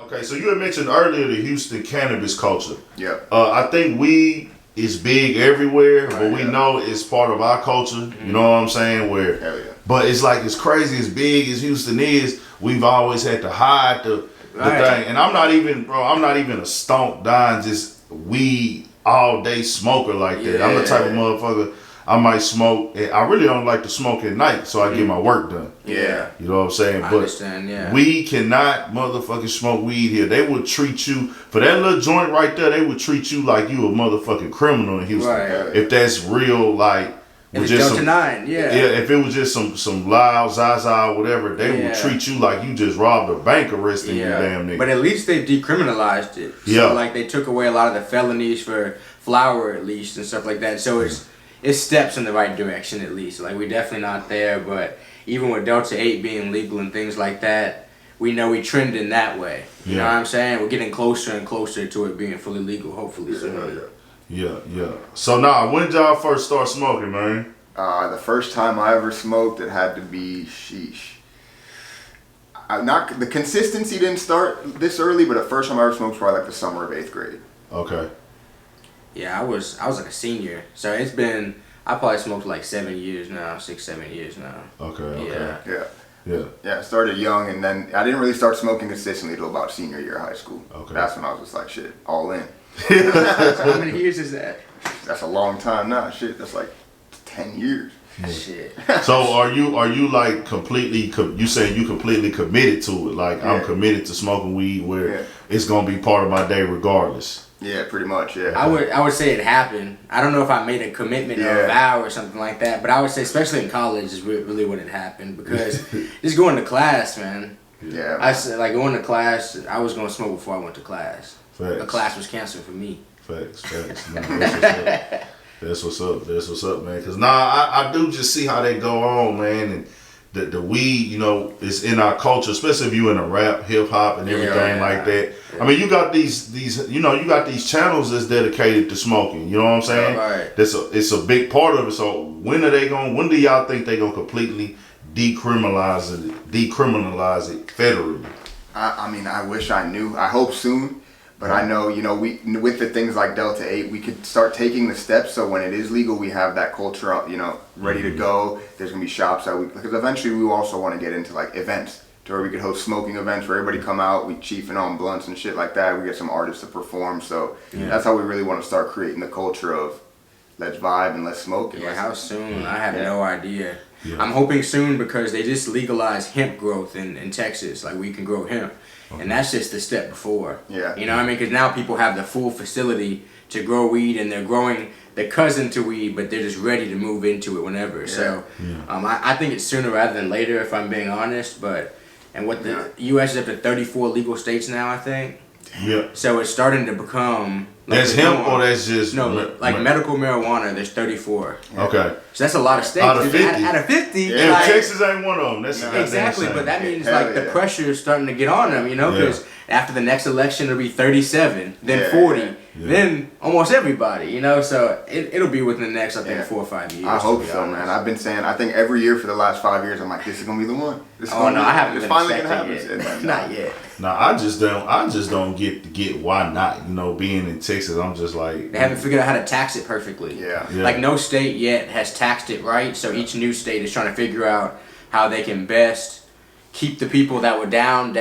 Okay, so you had mentioned earlier the Houston cannabis culture. Yeah. I think weed is big everywhere, but we know it's part of our culture. You know what I'm saying? Where, Hell yeah. but it's like as crazy as big as Houston is, we've always had to hide the thing. And I'm not even a stonk dying just weed all day smoker like that. I'm the type of motherfucker. I might smoke. I really don't like to smoke at night, so I get my work done. Yeah. You know what I'm saying? I But understand, we cannot motherfucking smoke weed here. They would treat you, for that little joint right there, they would treat you like you a motherfucking criminal in Houston. Right. If that's real, like, If it's Delta 9, if it was just some loud, Zaza, whatever, they would treat you like you just robbed a bank arresting you damn nigga. But at least they decriminalized it. So, like, they took away a lot of the felonies for flower, at least, and stuff like that. So it's steps in the right direction, at least. Like, we're definitely not there, but even with Delta 8 being legal and things like that, we know we trend in that way. You know what I'm saying? We're getting closer and closer to it being fully legal, hopefully soon. Yeah. So now, when did y'all first start smoking, man? The first time I ever smoked, it had to be the consistency didn't start this early, but the first time I ever smoked was probably like the summer of 8th grade. Okay. Yeah, I was like a senior, so it's been, I probably smoked like 7 years now, 6-7 years now. Okay. Yeah, I started young, and then I didn't really start smoking consistently until about senior year of high school. Okay. That's when I was just like, shit, all in. So how many years is that? That's a long time now. Shit, that's like 10 years. Shit. So are you like completely? You saying you completely committed to it? Like I'm committed to smoking weed, where it's gonna be part of my day regardless. Yeah, pretty much. Yeah. I would say it happened. I don't know if I made a commitment or a vow or something like that, but I would say, especially in college, is really when it happened, because just going to class, man. Yeah. I said, like, going to class, I was gonna smoke before I went to class. Facts. The class was canceled for me. Facts. No, that's what's up, man. Cause I do just see how they go on, man, and the weed, you know, is in our culture, especially if you in a rap, hip hop, and everything like that. I mean, you got these, you know, you got these channels that's dedicated to smoking. You know what I'm saying? Right. It's a big part of it. So when do y'all think they gonna completely decriminalize it federally? I mean, I wish I knew. I hope soon. But I know, you know, with the things like Delta 8, we could start taking the steps so when it is legal, we have that culture, you know, ready to go. There's going to be shops because eventually we also want to get into like events to where we could host smoking events where everybody come out, we chiefing on blunts and shit like that. We get some artists to perform. So that's how we really want to start creating the culture of let's vibe and let's smoke. Yeah, how soon? I have no idea. Yeah. I'm hoping soon, because they just legalized hemp growth in Texas. Like, we can grow hemp. And that's just the step before. Yeah. You know what I mean? Because now people have the full facility to grow weed, and they're growing the cousin to weed, but they're just ready to move into it whenever. So I think it's sooner rather than later, if I'm being honest. And what the U.S. is up to 34 legal states now, I think. Yeah. So it's starting to become... Like, that's hemp, or that's just... No, medical marijuana, there's 34. Okay. So that's a lot of states. Out of 50. Out of 50. Yeah, like, Texas ain't one of them. That's exactly, but that means like the yeah. pressure is starting to get on them, you know, because after the next election it'll be 37, then 40, then almost everybody, you know, so it'll be within the next, I think, 4 or 5 years. I hope so, man. I've been saying, I think every year for the last 5 years, I'm like, this is going to be the one. I haven't It's been finally going to expecting happen. yet. Not yet. No, I just don't get why not. You know, being in Texas, I'm just like... They haven't figured out how to tax it perfectly. Yeah. Like, no state yet has taxed it right, so each new state is trying to figure out how they can best keep the people that were down,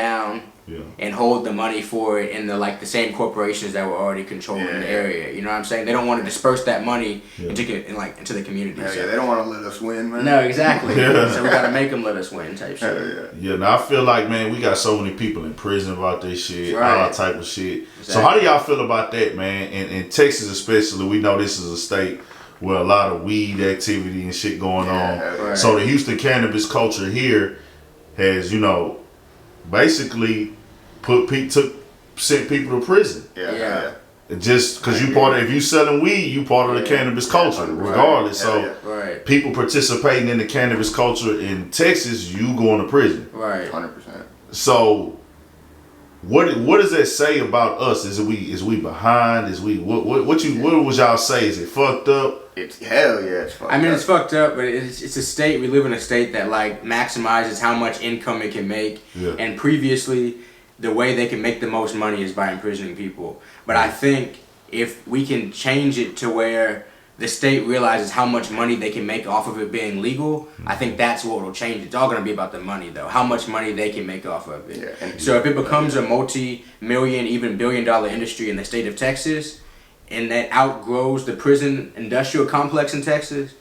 and hold the money for it in the same corporations that were already controlling the area. You know what I'm saying? They don't want to disperse that money into the community. Yeah, they don't want to let us win, man. No, exactly. So we got to make them let us win type shit. Yeah, now I feel like, man, we got so many people in prison about this shit, all that type of shit. Exactly. So how do y'all feel about that, man? In Texas especially, we know this is a state where a lot of weed activity and shit going on. Right. So the Houston cannabis culture here has, you know, basically sent people to prison. Yeah. Just because if you selling weed, you part of the cannabis culture, regardless. So people participating in the cannabis culture in Texas, you going to prison. Right. 100%. So what does that say about us? Is we behind? Is we what would y'all say? Is it fucked up? It's hell yeah, it's fucked up. I mean, it's fucked up, but it's a state. We live in a state that like maximizes how much income it can make. Yeah. And previously, the way they can make the most money is by imprisoning people. But I think if we can change it to where the state realizes how much money they can make off of it being legal, I think that's what will change. It's all going to be about the money, though. How much money they can make off of it. Yeah, and so if it becomes a multi-million, even billion-dollar industry in the state of Texas, and that outgrows the prison industrial complex in Texas,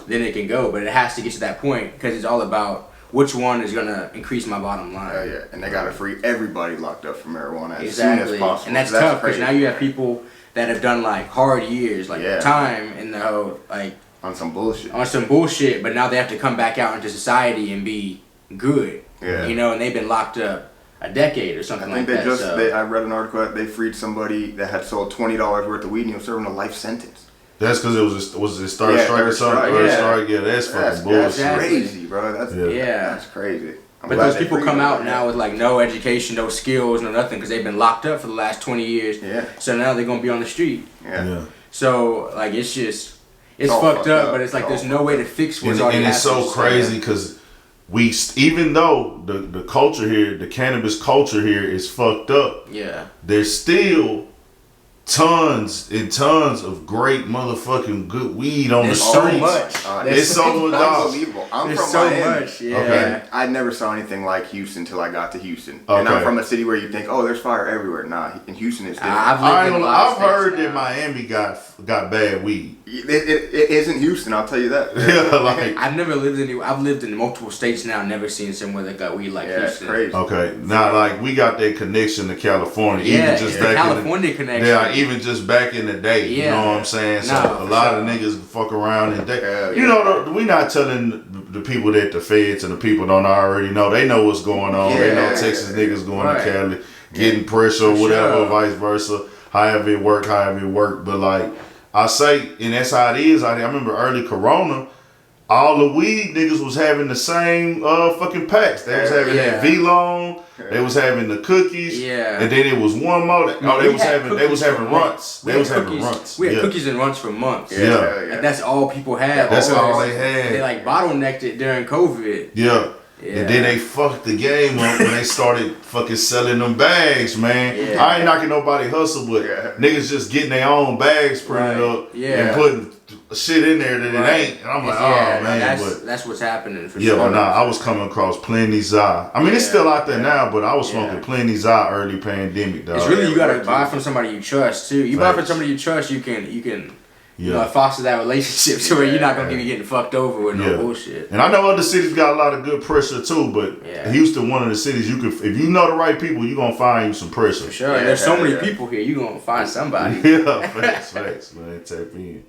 then it can go. But it has to get to that point because it's all about which one is going to increase my bottom line. Yeah, and they got to free everybody locked up for marijuana as Exactly. soon as possible. And that's tough because now you have people that have done like hard years, like time in the whole, like on some bullshit. But now they have to come back out into society and be good. Yeah. You know, and they've been locked up a decade or something like that. I read an article that they freed somebody that had sold $20 worth of weed and he was serving a life sentence. That's because it was his third strike or something. Third strike, that's fucking bullshit. That's crazy, bro. That's crazy. But those people come out now with like no education, no skills, no nothing, because they've been locked up for the last 20 years. Yeah. So now they're gonna be on the street. Yeah. So like it's fucked up, but it's like there's no way to fix what's already happened. And it's so crazy because even though the culture here, the cannabis culture here is fucked up. Yeah. There's still tons and tons of great motherfucking good weed on the streets. So much. It's so unbelievable. I'm from Miami. Much, yeah. Okay. I never saw anything like Houston until I got to Houston. Okay. And I'm from a city where you think, oh, there's fire everywhere. Nah, in Houston it's different. I've heard that Miami got bad weed. It isn't Houston, I'll tell you that. Yeah, like I've never lived anywhere. I've lived in multiple states now. Never seen somewhere that got weed like Houston. It's crazy. Okay, now like we got that connection to California. Yeah, even just the California connection. Yeah, even just back in the day. Yeah. You know what I'm saying? So a lot of niggas fuck around and you know, we not telling the people that the feds and the people don't already know. They know what's going on. They know Texas niggas going to Cali, getting pressure or whatever, vice versa. However it work. But like I say, and that's how it is out here. I remember early Corona, all the weed niggas was having the same fucking packs. They was having that V-Long, they was having the cookies, and then it was one more. They was having runts. They was having runts. We had cookies and runts for months. Yeah. And that's all people had. That's all they had. They like bottlenecked it during COVID. Yeah. And then they fucked the game up when they started fucking selling them bags, man. Yeah. I ain't knocking nobody hustle, but niggas just getting their own bags printed up and putting shit in there that it ain't. And I'm like, oh man. That's what's happening for sure. But nah, I was coming across Plenty Za. I mean, it's still out there now, but I was smoking Plenty Za early pandemic, dog. It's really, you gotta buy from somebody you trust too. You buy from somebody you trust, you can you know, foster that relationship to where you're not gonna be getting fucked over with no bullshit. And I know other cities got a lot of good pressure too, but Houston, one of the cities you could, if you know the right people, you're gonna find you some pressure. For sure. There's so many people here, you're gonna find somebody. Yeah, facts, man. Tap in.